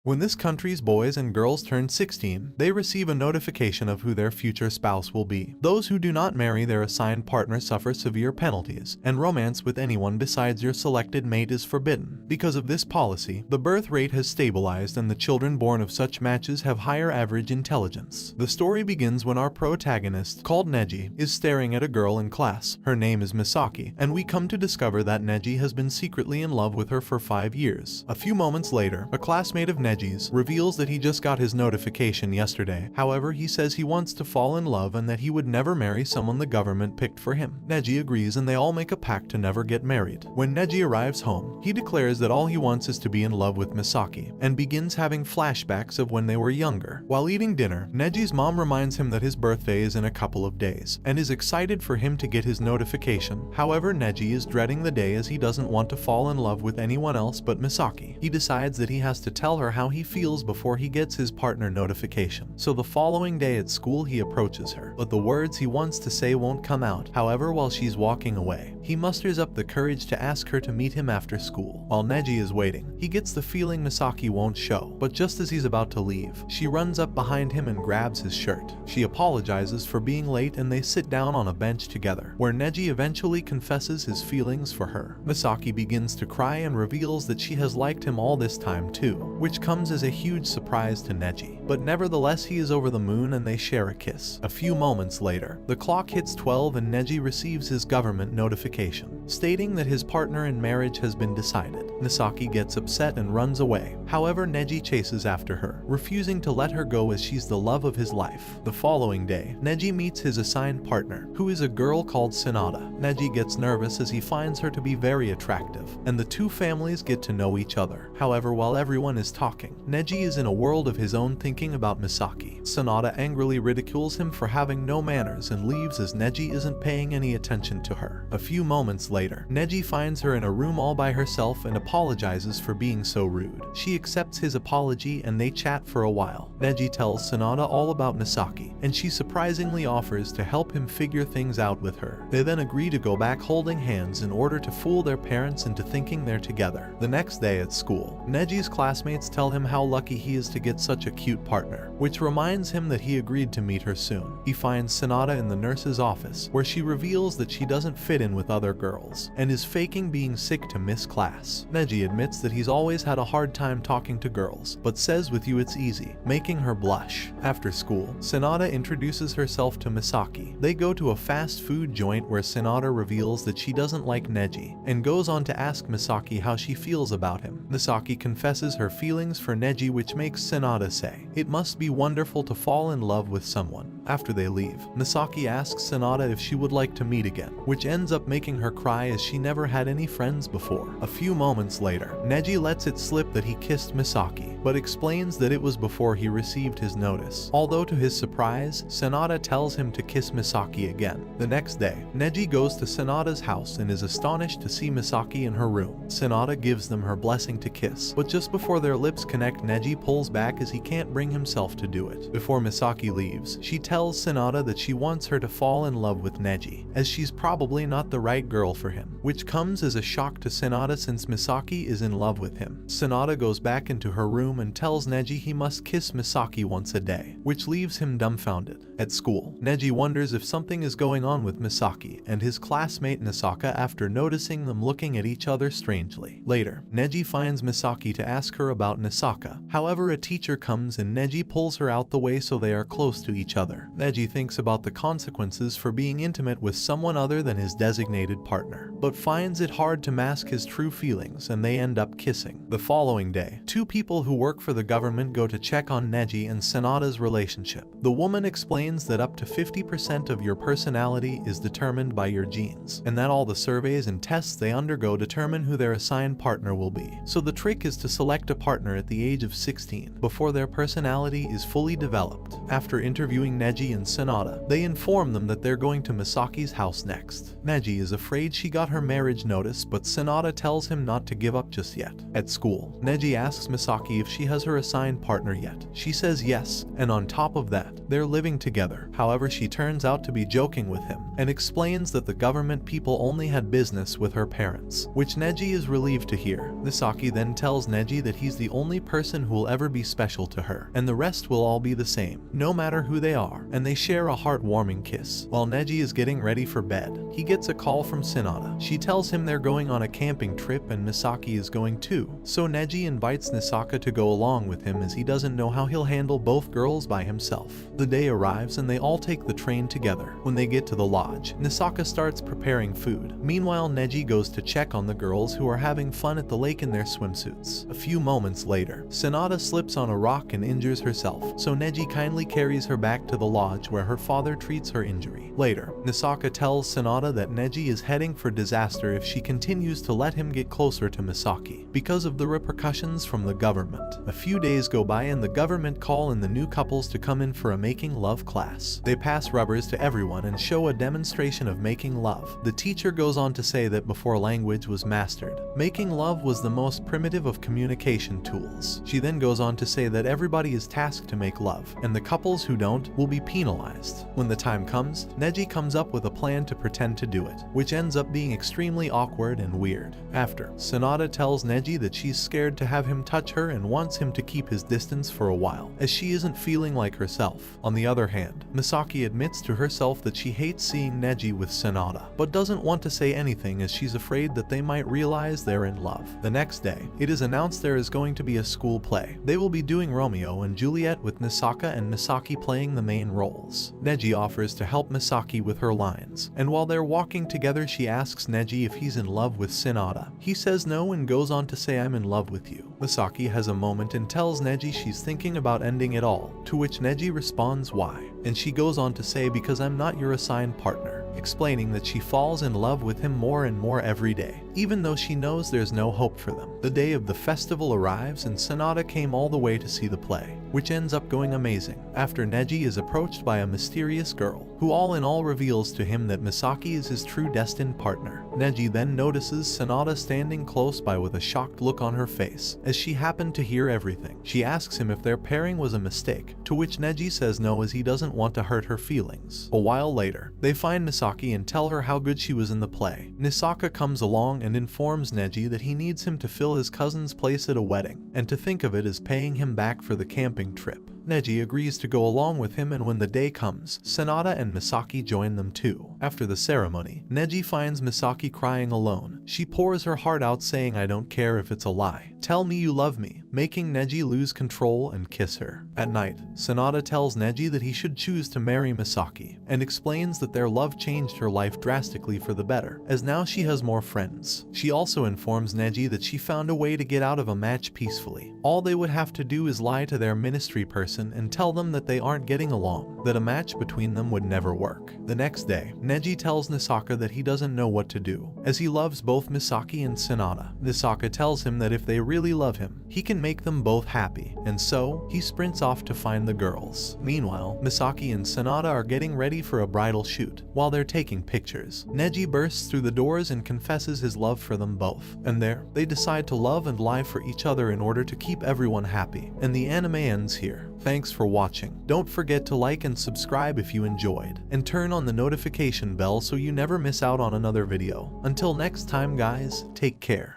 When this country's boys and girls turn 16, they receive a notification of who their future spouse will be. Those who do not marry their assigned partner suffer severe penalties, and romance with anyone besides your selected mate is forbidden. Because of this policy, the birth rate has stabilized and the children born of such matches have higher average intelligence. The story begins when our protagonist, called Neji, is staring at a girl in class. Her name is Misaki, and we come to discover that Neji has been secretly in love with her for 5 years. A few moments later, a classmate of Neji's reveals that he just got his notification yesterday. However, he says he wants to fall in love and that he would never marry someone the government picked for him. Neji agrees and they all make a pact to never get married. When Neji arrives home, he declares that all he wants is to be in love with Misaki, and begins having flashbacks of when they were younger. While eating dinner, Neji's mom reminds him that his birthday is in a couple of days, and is excited for him to get his notification. However, Neji is dreading the day as he doesn't want to fall in love with anyone else but Misaki. He decides that he has to tell her how he feels before he gets his partner notification. So the following day at school he approaches her, but the words he wants to say won't come out. However, while she's walking away, he musters up the courage to ask her to meet him after school. While Neji is waiting, he gets the feeling Misaki won't show, but just as he's about to leave, she runs up behind him and grabs his shirt. She apologizes for being late and they sit down on a bench together, where Neji eventually confesses his feelings for her. Misaki begins to cry and reveals that she has liked him all this time too, which comes as a huge surprise to Neji. But nevertheless, he is over the moon and they share a kiss. A few moments later, the clock hits 12 and Neji receives his government notification, stating that his partner in marriage has been decided. Misaki gets upset and runs away. However, Neji chases after her, refusing to let her go as she's the love of his life. The following day, Neji meets his assigned partner, who is a girl called Sanada. Neji gets nervous as he finds her to be very attractive, and the two families get to know each other. However, while everyone is talking, Neji is in a world of his own thinking about Misaki. Sanada angrily ridicules him for having no manners and leaves as Neji isn't paying any attention to her. A few moments later, Neji finds her in a room all by herself and apologizes for being so rude. She accepts his apology and they chat for a while. Neji tells Sanada all about Misaki, and she surprisingly offers to help him figure things out with her. They then agree to go back holding hands in order to fool their parents into thinking they're together. The next day at school, Neji's classmates tell him how lucky he is to get such a cute partner, which reminds him that he agreed to meet her soon. He finds Sanada in the nurse's office, where she reveals that she doesn't fit in with other girls, and is faking being sick to miss class. Neji admits that he's always had a hard time talking to girls, but says with you it's easy, making her blush. After school, Sanada introduces herself to Misaki. They go to a fast food joint where Sanada reveals that she doesn't like Neji, and goes on to ask Misaki how she feels about him. Misaki confesses her feelings for Neji, which makes Sanada say, "It must be wonderful to fall in love with someone." After they leave, Misaki asks Sanada if she would like to meet again, which ends up making her cry as she never had any friends before. A few moments later, Neji lets it slip that he kissed Misaki, but explains that it was before he received his notice. Although to his surprise, Sanada tells him to kiss Misaki again. The next day, Neji goes to Sanada's house and is astonished to see Misaki in her room. Sanada gives them her blessing to kiss, but just before their lips connect, Neji pulls back as he can't bring himself to do it. Before Misaki leaves, she tells Sanada that she wants her to fall in love with Neji, as she's probably not the right girl for him, which comes as a shock to Sanada since Misaki is in love with him. Sanada goes back into her room and tells Neji he must kiss Misaki once a day, which leaves him dumbfounded. At school, Neji wonders if something is going on with Misaki and his classmate Nisaka after noticing them looking at each other strangely. Later, Neji finds Misaki to ask her about Nisaka. However, a teacher comes and Neji pulls her out the way so they are close to each other. Neji thinks about the consequences for being intimate with someone other than his designated partner, but finds it hard to mask his true feelings and they end up kissing. The following day, two people who work for the government go to check on Neji and Sanada's relationship. The woman explains that up to 50% of your personality is determined by your genes, and that all the surveys and tests they undergo determine who their assigned partner will be. So the trick is to select a partner at the age of 16, before their personality is fully developed. After interviewing Neji Neji and Sanada. They inform them that they're going to Misaki's house next. Neji is afraid she got her marriage notice, but Sanada tells him not to give up just yet. At school, Neji asks Misaki if she has her assigned partner yet. She says yes, and on top of that, they're living together. However, she turns out to be joking with him and explains that the government people only had business with her parents, which Neji is relieved to hear. Misaki then tells Neji that he's the only person who will ever be special to her, and the rest will all be the same, no matter who they are, and they share a heartwarming kiss. While Neji is getting ready for bed, he gets a call from Sanada. She tells him they're going on a camping trip and Misaki is going too, so Neji invites Nisaka to go along with him as he doesn't know how he'll handle both girls by himself. The day arrives and they all take the train together. When they get to the lodge, Nisaka starts preparing food. Meanwhile, Neji goes to check on the girls who are having fun at the lake in their swimsuits. A few moments later, Sanada slips on a rock and injures herself, so Neji kindly carries her back to the lodge where her father treats her injury. Later, Nisaka tells Sanada that Neji is heading for disaster if she continues to let him get closer to Misaki, because of the repercussions from the government. A few days go by and the government call in the new couples to come in for a making love class. They pass rubbers to everyone and show a demonstration of making love. The teacher goes on to say that before language was mastered, making love was the most primitive of communication tools. She then goes on to say that everybody is tasked to make love, and the couples who don't will be penalized. When the time comes, Neji comes up with a plan to pretend to do it, which ends up being extremely awkward and weird. After, Sanada tells Neji that she's scared to have him touch her and wants him to keep his distance for a while, as she isn't feeling like herself. On the other hand, Misaki admits to herself that she hates seeing Neji with Sanada, but doesn't want to say anything as she's afraid that they might realize they're in love. The next day, it is announced there is going to be a school play. They will be doing Romeo and Juliet with Nisaka and Misaki playing the main roles. Neji offers to help Misaki with her lines, and while they're walking together she asks Neji if he's in love with Sanada. He says no and goes on to say, "I'm in love with you." Misaki has a moment and tells Neji she's thinking about ending it all, to which Neji responds, "Why?" And she goes on to say, "Because I'm not your assigned partner," explaining that she falls in love with him more and more every day, even though she knows there's no hope for them. The day of the festival arrives and Sanada came all the way to see the play, which ends up going amazing, after Neji is approached by a mysterious girl, who all in all reveals to him that Misaki is his true destined partner. Neji then notices Sanada standing close by with a shocked look on her face, as she happened to hear everything. She asks him if their pairing was a mistake, to which Neji says no as he doesn't want to hurt her feelings. A while later, they find Misaki and tell her how good she was in the play. Nisaka comes along and informs Neji that he needs him to fill his cousin's place at a wedding, and to think of it as paying him back for the camping trip. Neji agrees to go along with him, and when the day comes, Sanada and Misaki join them too. After the ceremony, Neji finds Misaki crying alone. She pours her heart out saying, "I don't care if it's a lie. Tell me you love me," making Neji lose control and kiss her. At night, Sanada tells Neji that he should choose to marry Misaki, and explains that their love changed her life drastically for the better, as now she has more friends. She also informs Neji that she found a way to get out of a match peacefully. All they would have to do is lie to their ministry person and tell them that they aren't getting along, that a match between them would never work. The next day, Neji tells Nisaka that he doesn't know what to do, as he loves both Misaki and Sanada. Nisaka tells him that if they really love him, he can make them both happy, and so, he sprints off to find the girls. Meanwhile, Misaki and Sanada are getting ready for a bridal shoot. While they're taking pictures, Neji bursts through the doors and confesses his love for them both, and there, they decide to love and lie for each other in order to keep everyone happy, and the anime ends here. Thanks for watching. Don't forget to like and subscribe if you enjoyed, and turn on the notification bell so you never miss out on another video. Until next time guys, take care.